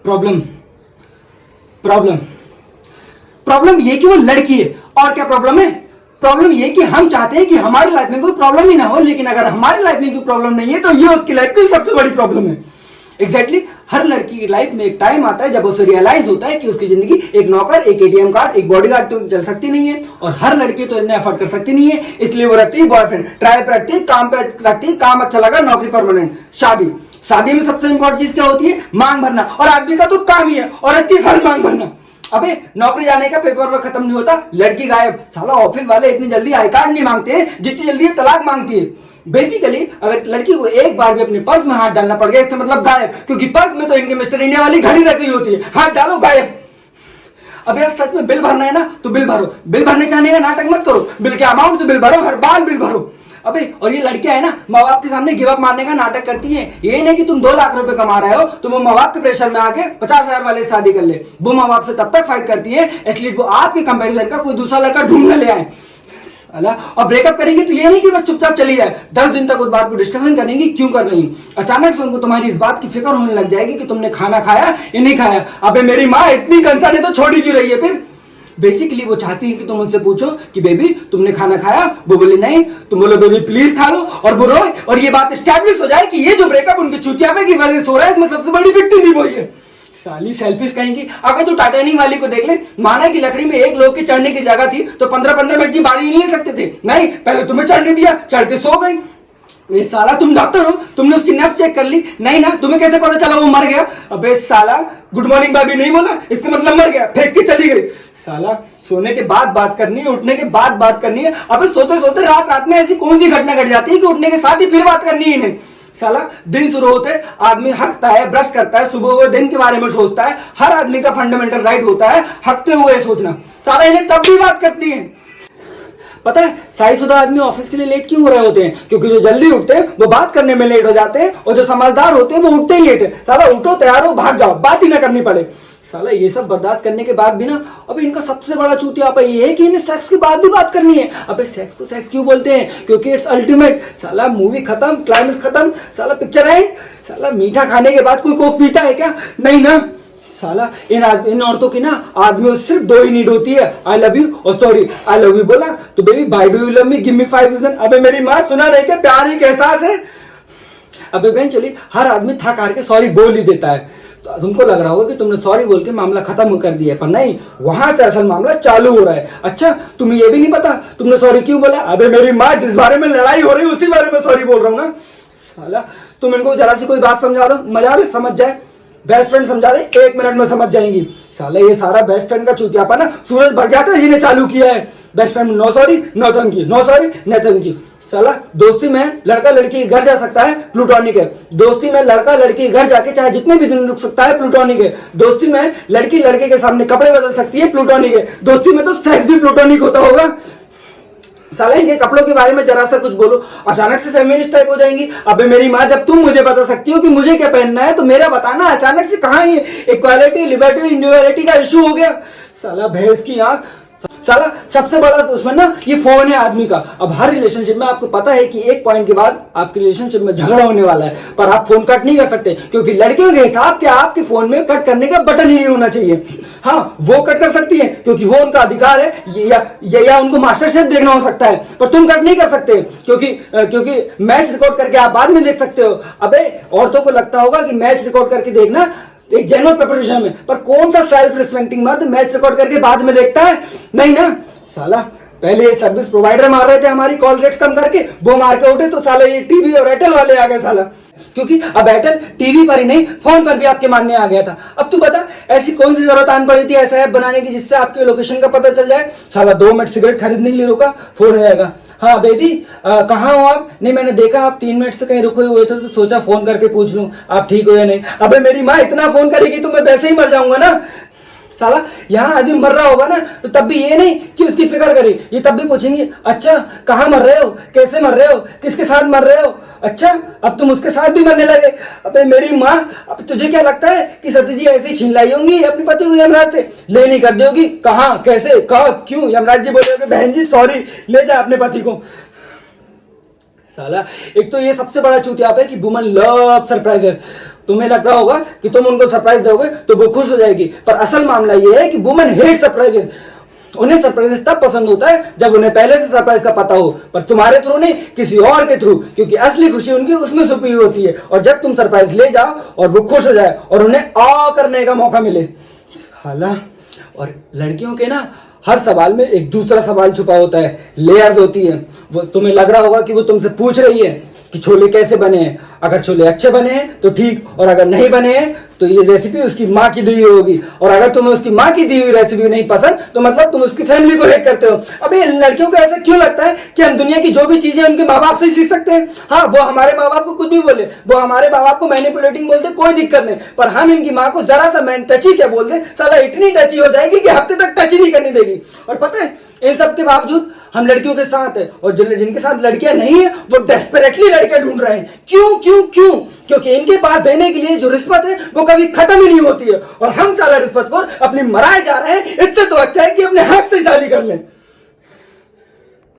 Problem problem problem ये कि वो लड़की है। और क्या प्रॉब्लम है? प्रॉब्लम ये कि हम चाहते हैं कि हमारी लाइफ में कोई प्रॉब्लम ही ना हो, लेकिन अगर हमारी लाइफ में कोई प्रॉब्लम नहीं है तो ये उसकी लाइफ की सबसे बड़ी प्रॉब्लम है। एग्जैक्टली हर लड़की की लाइफ में एक टाइम आता है जब उसे रियलाइज होता है कि उसकी जिंदगी एक नौकर, एक एटीएम कार्ड, एक बॉडीगार्ड तो चल सकती नहीं है, और हर लड़की तो इतना एफर्ट कर सकती नहीं है। इसलिए वो रखती है बॉयफ्रेंड, ट्राई पे रखती है, काम पे रखती है, काम अच्छा लगा, नौकरी परमानेंट, शादी। शादी में सबसे इंपॉर्टेंट चीज क्या होती है? मांग भरना। और आदमी का तो काम ही है औरत की हर मांग भरना। अबे नौकरी जाने का पेपर वर्क खत्म नहीं होता, लड़की गायब। साला ऑफिस वाले इतनी जल्दी आई कार्ड नहीं मांगते हैं जितनी जल्दी तलाक मांगती है। बेसिकली अगर लड़की को एक बार भी अपने पर्स में हाथ डालना पड़ गया इसका मतलब गायब, क्योंकि पर्स में तो इनके मिस्टर इंडिया वाली घड़ी रखी होती है, हाथ डालो गायब। अब यार सच में बिल भरना है ना तो बिल भरो, बिल भरने चाहने का नाटक मत करो, बिल के अमाउंट से बिल भरो, हर बार बिल भरो। अबे और ये लड़कियां है ना माँ बाप के सामने गिव अप मारने का नाटक करती हैं। ये नहीं कि तुम 2 लाख रुपए कमा रहे हो तो वो माँ बाप के प्रेशर में आके 50,000 वाले शादी कर ले। वो माँ बाप से तब तक फाइट करती है एटलीस्ट वो आपके कंपैरिजन का कोई दूसरा लड़का ढूंढ ले आए। और ब्रेकअप करेंगे तो ये नहीं कि बस चुपचाप चली जाए, 10 दिन तक उस बात को डिस्कशन करेंगी क्यों कर रही। अचानक से उनको तुम्हारी इस बात की फिक्र होने लग जाएगी कि तुमने खाना खाया या नहीं खाया। अबे मेरी माँ इतनी कंसर्न है तो छोड़ी क्यों रही है फिर? बेसिकली वो चाहती है कि तुम उससे पूछो कि बेबी तुमने खाना खाया, वो बोले नहीं, तुम बोलो बेबी प्लीज खा लो, और वो रोए, और ये बात एस्टैब्लिश हो जाए कि ये जो ब्रेकअप उनकी चुतिया पे की वजह से हो रहा है इसमें सबसे बड़ी विक्टिम भी वही है। साली सेल्फिश कहेंगी। अगर तू टाइटैनिक वाली को देख ले, माना कि लकड़ी में एक लोग के चढ़ने की जगह थी तो 15-15 मिनट की बारी नहीं ले सकते थे, नहीं पहले तुम्हें चढ़ने दिया, चढ़ के सो गई। ये साला तुम डॉक्टर हो, तुमने उसकी नब्ज चेक कर ली? नहीं ना, तुम्हें कैसे पता चला वो मर गया? अबे साला गुड मॉर्निंग बेबी नहीं बोला इसका मतलब मर गया, फेंक के चली गई। साला सोने के बाद बात करनी है, उठने के बाद बात करनी है। अबे सोते सोते रात में ऐसी कौन सी घटना घट जाती है कि उठने के साथ ही फिर बात करनी है इन्हें? साला दिन शुरू होते आदमी हकता है, ब्रश करता है, सुबह वो दिन के बारे में सोचता है। हर आदमी का फंडामेंटल राइट होता है हकते हुए सोचना। साला इन्हें तब भी बात करती है। पता है शादीशुदा आदमी ऑफिस के लिए लेट क्यों हो रहे होते हैं? क्योंकि जो जल्दी उठते हैं वो बात करने में लेट हो जाते हैं, और जो समझदार होते हैं वो उठते ही लेट है। साला उठो, तैयार हो, भाग जाओ, बात ही ना करनी पड़े। साला ये सब बर्दाश्त करने के बाद भी ना अबे इनका सबसे बड़ा चूतिया ये है कि इन्हें सेक्स के बाद भी बात करनी है। अबे सेक्स को सेक्स क्यों बोलते हैं? क्योंकि इट्स अल्टीमेट। साला मूवी खत्म, क्लाइमेक्स खत्म, साला पिक्चर एंड। साला मीठा खाने के बाद कोई कोक पीता है क्या? नहीं ना। साला इन औरतों की ना आदमियों से सिर्फ 2 ही नीड होती है, आई लव यू और सॉरी। आई लव यू बोला तो baby bye do you love me, give me 5 reason. अबे मेरी माँ सुना नहीं क्या प्यार एक एहसास है? अब इवेंचुअली हर आदमी थक हार के सॉरी बोल ही देता है। तो तुमको लग रहा होगा कि तुमने सॉरी बोल के मामला खत्म कर दिया है, पर नहीं, वहां से असल मामला चालू हो रहा है। अच्छा तुम्हें ये भी नहीं पता तुमने सॉरी क्यों बोला? अबे मेरी माँ जिस बारे में लड़ाई हो रही है उसी बारे में सॉरी बोल रहा हूँ ना। साला तुम इनको जरा सी कोई बात समझा दो, मजा ले, समझ जाए। बेस्ट फ्रेंड समझा दे, 1 मिनट में समझ जाएंगी। साला ये सारा बेस्ट फ्रेंड का चूतियापा ना सूरज भर जाता है, इसने चालू किया है। Best friend no sorry no thank you, no sorry no thank you. साला दोस्ती में लड़का लड़की के घर जा सकता है, प्लूटोनिक है। दोस्ती में लड़का लड़की के घर जाके चाहे जितने भी दिन रुक सकता है, प्लूटोनिक है। दोस्ती में लड़की लड़के के सामने कपड़े बदल सकती है, प्लूटोनिक है। दोस्ती में तो सेक्स भी प्लूटोनिक होता होगा। साला इनके कपड़ों के बारे में जरा सा कुछ बोलो अचानक से फेमिनिस्ट टाइप हो जाएंगी। अबे मेरी माँ जब तुम मुझे बता सकती हो कि मुझे क्या पहनना है तो मेरा बताना, अचानक से कहाँ ये इक्वालिटी, लिबर्टी, इंडिविजुअलिटी का इशू हो गया? साला भैंस की आंख। साला सबसे बड़ा दुश्मन ना ये फोन है आदमी का। अब हर रिलेशनशिप में आपको पता है कि एक पॉइंट के बाद आपके रिलेशनशिप में झगड़ा होने वाला है, पर आप फोन कट नहीं कर सकते क्योंकि लड़कियों के हिसाब के आपके फोन में कट करने का बटन ही नहीं होना चाहिए। हाँ वो कट कर सकती है क्योंकि वो उनका अधिकार है, या उनको मास्टर शेफ देखना हो सकता है, पर तुम कट नहीं कर सकते क्योंकि मैच रिकॉर्ड करके आप बाद में देख सकते हो। अबे औरतों को लगता होगा कि मैच रिकॉर्ड करके देखना एक जेन्युइन प्रिपरेशन में, पर कौन सा सेल्फ रिस्पेक्टिंग मर्द मैच रिकॉर्ड करके बाद में देखता है? नहीं ना। साला पहले सर्विस प्रोवाइडर मार रहे थे हमारी कॉल रेट्स कम करके, वो मार के उठे तो साला ये टीवी और एयरटेल वाले आ गए। साला क्योंकि अब एयरटेल टीवी पर ही नहीं फोन पर भी आपके मानने आ गया था। अब तू बता ऐसी कौन सी जरूरत आन पड़ी थी ऐसा ऐप बनाने की जिससे आपके लोकेशन का पता चल जाए? साला 2 मिनट सिगरेट खरीदने के लिए रुका, फोन आएगा, हाँ बेबी कहाँ हो आप? नहीं मैंने देखा आप 3 मिनट से कहीं रुके हुए थे तो सोचा फोन करके पूछ लूं आप ठीक हो या नहीं। अबे मेरी माँ इतना फोन करेगी तो मैं वैसे ही मर जाऊंगा ना। साला यहाँ आदमी मर रहा होगा ना तो तब भी ये नहीं कि उसकी फिक्र करे, ये तब भी पूछेंगे अच्छा कहाँ मर रहे हो, कैसे मर रहे हो, किसके साथ मर रहे हो? अच्छा अब तुम उसके साथ भी मरने लगे। अबे मेरी माँ अब तुझे क्या लगता है कि सती जी ऐसी छीन लाई होंगी अपने पति को यमराज से? ले नहीं कर दोगी? कहाँ, कैसे, कब, क्यों? यमराज जी बोले बहन जी सॉरी ले जा अपने पति को। साला एक तो ये सबसे बड़ा चूतियाप है कि वुमन लव सरप्राइजेस। तुम्हें लग रहा होगा कि तुम उनको सरप्राइज दोगे तो वो खुश हो जाएगी, पर असल मामला ये है कि वुमेन हेट सरप्राइजेस। उन्हें सरप्राइज तब पसंद होता है जब उन्हें पहले से सरप्राइज का पता हो, पर तुम्हारे थ्रू नहीं, किसी और के थ्रू, क्योंकि असली खुशी उनकी उसमें छुपी हुई होती है। और जब तुम सरप्राइज ले जाओ और वो खुश हो जाए और उन्हें आ करने का मौका मिले। हालांकि और लड़कियों के ना हर सवाल में एक दूसरा सवाल छुपा होता है, लेयर्स होती है। वो तुम्हें लग रहा होगा कि वो तुमसे पूछ रही है कि छोले कैसे बने हैं। अगर छोले अच्छे बने हैं तो ठीक, और अगर नहीं बने हैं तो ये रेसिपी उसकी माँ की दी हुई होगी। और अगर तुम्हें उसकी माँ की दी हुई रेसिपी नहीं पसंद तो मतलब तुम उसकी फैमिली को हेट करते हो। अबे लड़कियों को ऐसा क्यों लगता है कि हम दुनिया की जो भी चीजें उनके माँ बाप से ही सीख सकते हैं? हाँ, वो हमारे माँ बाप को कुछ भी बोले, वो हमारे माँ बाप को मैनिपुलेटिंग बोलते, कोई दिक्कत नहीं, पर हम इनकी माँ को जरा सा मैन टची क्या बोल दे, साला इतनी टची हो जाएगी कि हफ्ते तक टच ही नहीं करनी देगी। और पता है इन सब के बावजूद हम लड़कियों के साथ है, और जिनके साथ लड़कियां नहीं है वो डेस्परेटली लड़कियां ढूंढ रहे हैं। क्यों क्यों क्यों? क्योंकि इनके पास देने के लिए जो रिश्वत है वो कभी खत्म ही नहीं होती है, और हम साला रिश्वत को अपनी मराए जा रहे हैं। इससे तो अच्छा है कि अपने हक से शादी कर लें।